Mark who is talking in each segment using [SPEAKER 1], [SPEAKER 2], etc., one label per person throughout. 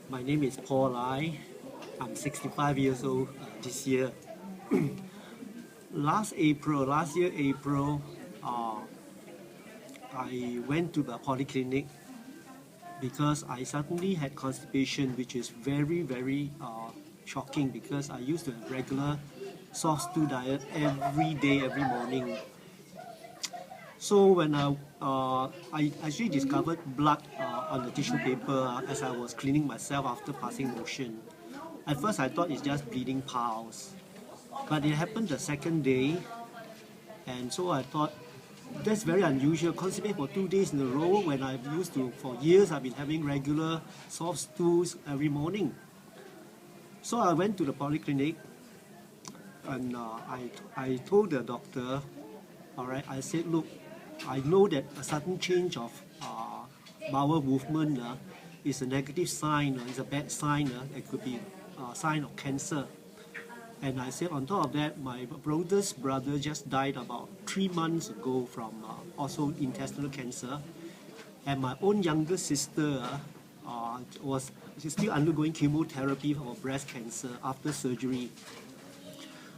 [SPEAKER 1] My name is Paul Lai. I'm 65 years old this year. Last year April, I went to the polyclinic because I suddenly had constipation, which is very shocking because I used to have regular soft stool diet every day, every morning. So when I actually discovered blood on the tissue paper as I was cleaning myself after passing motion. At first I thought it's just bleeding piles, but it happened the second day, and so I thought that's very unusual. Constipate for 2 days in a row when I've used to, for years I've been having regular soft stools every morning. So I went to the polyclinic and I told the doctor, all right, I said, look, I know that a sudden change of bowel movement is a negative sign, it's a bad sign, it could be a sign of cancer. And I said, on top of that, my brother's brother just died about 3 months ago from also intestinal cancer. And my own younger sister she's still undergoing chemotherapy for breast cancer after surgery.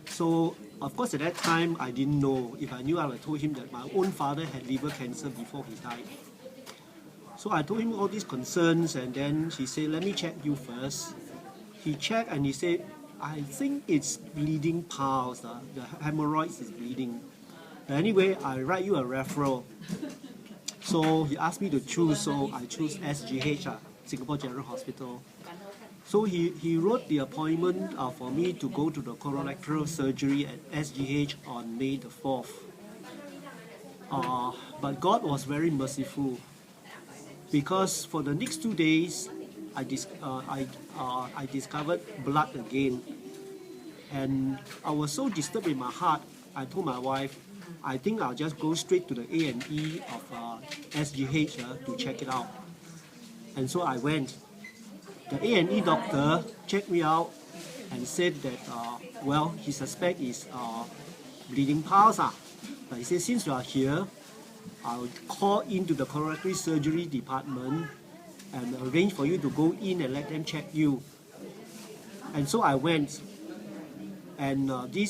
[SPEAKER 1] So, of course, at that time, I didn't know. If I knew, I would have told him that my own father had liver cancer before he died. So I told him all these concerns, and then he said, let me check you first. He checked and he said, I think it's bleeding piles, the hemorrhoids is bleeding. Anyway, I write you a referral. So he asked me to choose, so I chose SGH, Singapore General Hospital. So he wrote the appointment for me to go to the colorectal surgery at SGH on May the 4th. But God was very merciful because for the next 2 days, I discovered blood again. And I was so disturbed in my heart, I told my wife, I think I'll just go straight to the A&E of SGH to check it out. And so I went. The A&E doctor checked me out and said that, well, he suspects is bleeding piles. But he said, since you are here, I'll call into the colorectal surgery department and arrange for you to go in and let them check you. And so I went. And the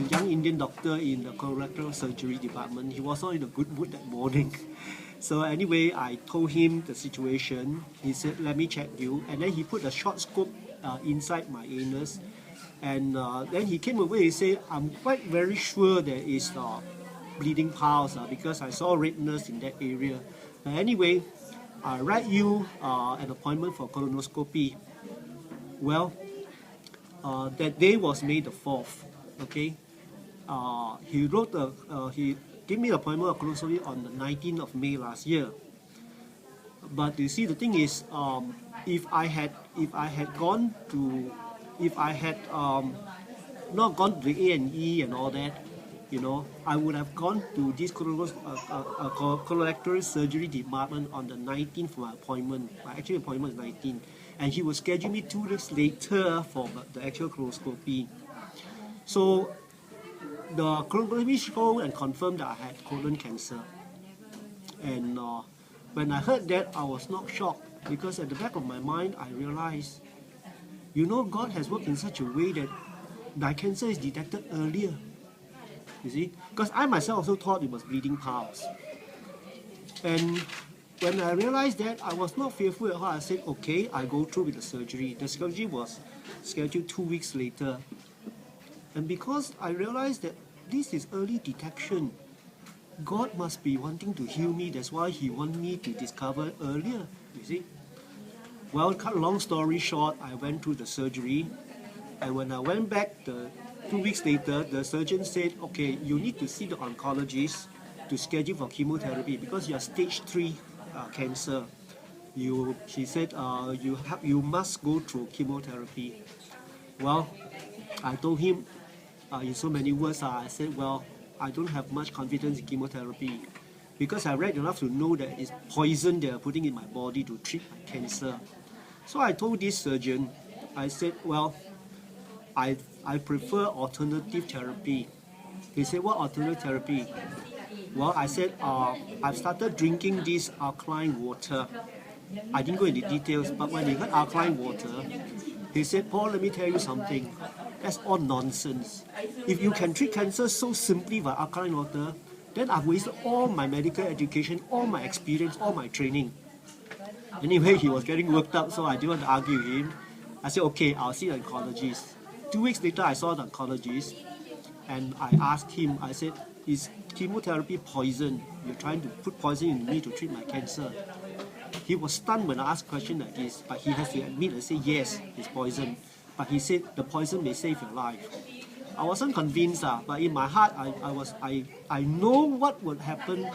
[SPEAKER 1] young Indian doctor in the colorectal surgery department, he was not in a good mood that morning. So anyway, I told him the situation. He said, let me check you. And then he put a short scope inside my anus. And then he came away and said, I'm quite very sure there is bleeding piles because I saw redness in that area. But anyway, I write you an appointment for colonoscopy. Well, that day was May the 4th, okay? He gave me an appointment of colonoscopy on the 19th of May last year. But you see, the thing is, if I had not gone to the A&E and all that, I would have gone to this colorectal surgery department on the 19th for my appointment. My actual appointment is 19th. And he will schedule me 2 days later for the actual colonoscopy. So the colonoscopy showed and confirmed that I had colon cancer. And when I heard that, I was not shocked because at the back of my mind, I realized, God has worked in such a way that my cancer is detected earlier. You see? Because I myself also thought it was bleeding piles. And when I realized that, I was not fearful at all. I said, okay, I'll go through with the surgery. The surgery was scheduled 2 weeks later. And because I realized that this is early detection, God must be wanting to heal me. That's why He wanted me to discover earlier, you see. Well, cut a long story short, I went through the surgery. And when I went back 2 weeks later, the surgeon said, okay, you need to see the oncologist to schedule for chemotherapy because you are stage 3 cancer. She said, you must go through chemotherapy. Well, I told him in so many words, I said, well, I don't have much confidence in chemotherapy because I read enough to know that it's poison they are putting in my body to treat my cancer. So I told this surgeon, I said, well, I prefer alternative therapy. He said, what alternative therapy? Well, I said, I've started drinking this alkaline water. I didn't go into details, but when he got alkaline water, he said, Paul, let me tell you something. That's all nonsense. If you can treat cancer so simply by alkaline water, then I've wasted all my medical education, all my experience, all my training. Anyway, he was getting worked up, so I didn't want to argue with him. I said, okay, I'll see the oncologist. 2 weeks later, I saw the oncologist, and I asked him, I said, is chemotherapy poison? You're trying to put poison in me to treat my cancer. He was stunned when I asked a question like this, but he has to admit and say, yes, it's poison. But he said, the poison may save your life. I wasn't convinced, but in my heart, I know what would happen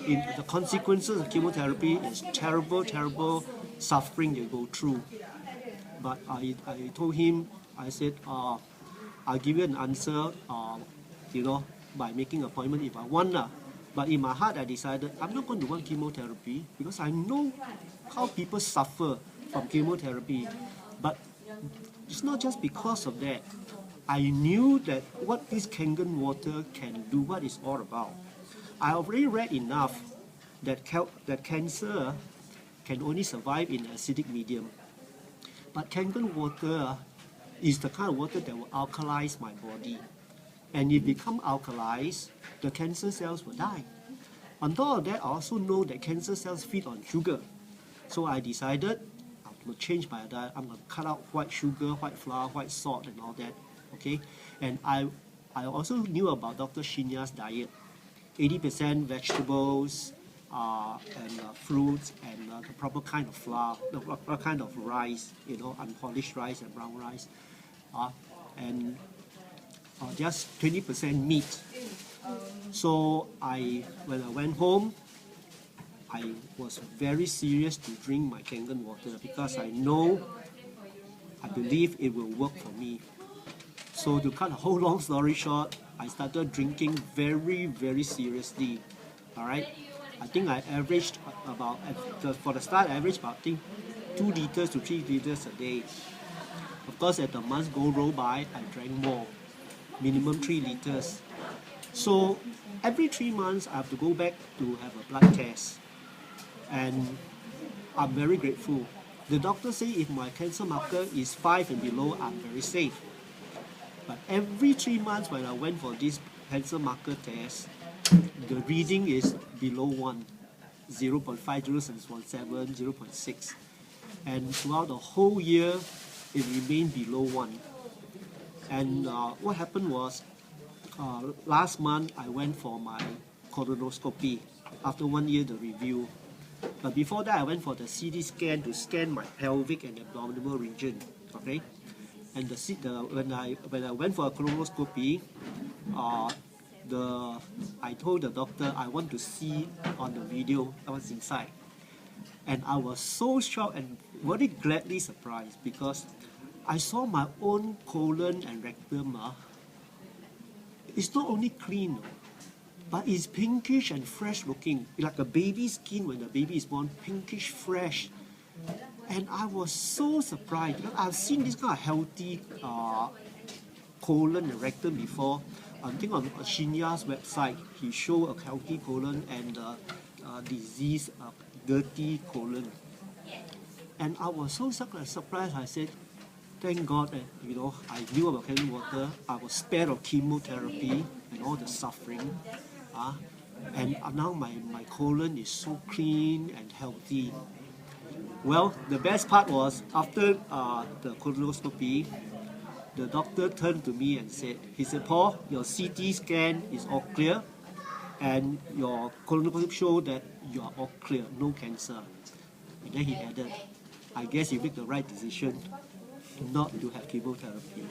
[SPEAKER 1] in the consequences of chemotherapy is terrible, terrible suffering you go through. But I told him, I said, I'll give you an answer, by making an appointment if I want. But in my heart, I decided I'm not going to want chemotherapy because I know how people suffer from chemotherapy. But it's not just because of that. I knew that what this Kangen water can do, what it's all about. I already read enough that cancer can only survive in acidic medium. But Kangen water is the kind of water that will alkalize my body. And if it become alkalized, the cancer cells will die. On top of that, I also know that cancer cells feed on sugar. So I decided I'm going to change my diet. I'm going to cut out white sugar, white flour, white salt and all that. Okay? And I also knew about Dr. Shinya's diet. 80% vegetables and fruits and the proper kind of flour, the proper kind of rice, unpolished rice and brown rice. And just 20% meat. So when I went home, I was very serious to drink my Kangen water because I believe it will work for me. So to cut a whole long story short, I started drinking very, very seriously. All right, I think I averaged for the start, I averaged about 2 liters to 3 liters a day. Of course, as the months roll by, I drank more, minimum 3 liters. So every 3 months, I have to go back to have a blood test. And I'm very grateful. The doctor say if my cancer marker is 5 and below, I'm very safe. But every 3 months when I went for this cancer marker test, the reading is below 1, 0.5, 0.7, 0.6. And throughout the whole year, it remained below 1. And what happened was, last month I went for my colonoscopy. After 1 year, the review. But before that, I went for the CT scan to scan my pelvic and abdominal region. Okay, and when I went for a colonoscopy, I told the doctor I want to see on the video what's inside, and I was so shocked and very gladly surprised because I saw my own colon and rectum. It's not only clean, but it's pinkish and fresh looking, like a baby's skin when the baby is born, pinkish fresh. And I was so surprised because I've seen this kind of healthy colon and rectum before. I think on Shinya's website, he showed a healthy colon and disease, dirty colon. And I was so surprised. I said, thank God that I knew about Kangen water. I was spared of chemotherapy and all the suffering. And now my colon is so clean and healthy. Well, the best part was after the colonoscopy, the doctor turned to me and said, Paul, your CT scan is all clear and your colonoscopy showed that you are all clear, no cancer. And then he added, I guess you make the right decision not to have chemotherapy.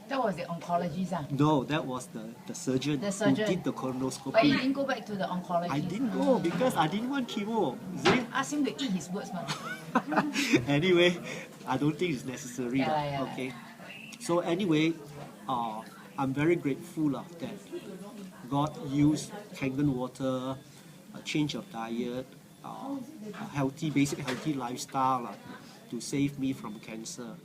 [SPEAKER 2] That was the oncologist?
[SPEAKER 1] No, that was the surgeon who did the colonoscopy.
[SPEAKER 2] But you didn't go back to the oncologist?
[SPEAKER 1] I didn't go because I didn't want chemo. See?
[SPEAKER 2] Ask him to eat his words, man.
[SPEAKER 1] Anyway, I don't think it's necessary. Okay. So anyway, I'm very grateful that God used Kangen water, a change of diet, a basic healthy lifestyle to save me from cancer.